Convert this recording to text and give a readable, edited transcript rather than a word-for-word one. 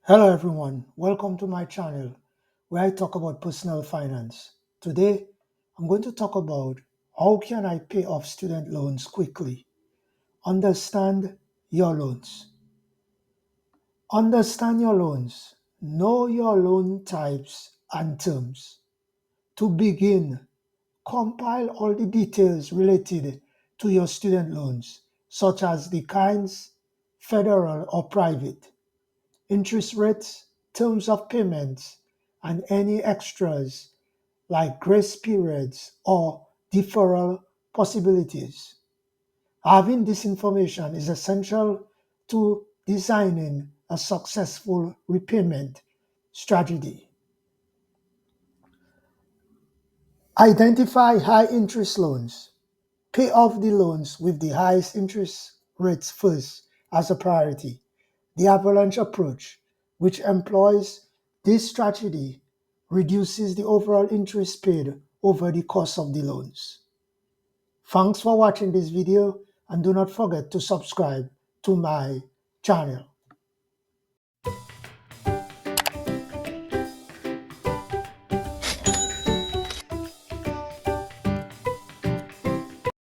Hello everyone, welcome to my channel where I talk about personal finance. Today, I'm going to talk about how can I pay off student loans quickly. Understand your loans. Understand your loans. Know your loan types and terms. To begin, compile all the details related to your student loans, such as the kinds, federal or private, interest rates, terms of payments, and any extras like grace periods or deferral possibilities. Having this information is essential to designing a successful repayment strategy. Identify high interest loans. Pay off the loans with the highest interest rates first as a priority. The avalanche approach, which employs this strategy, reduces the overall interest paid over the course of the loans. Thanks for watching this video and do not forget to subscribe to my channel.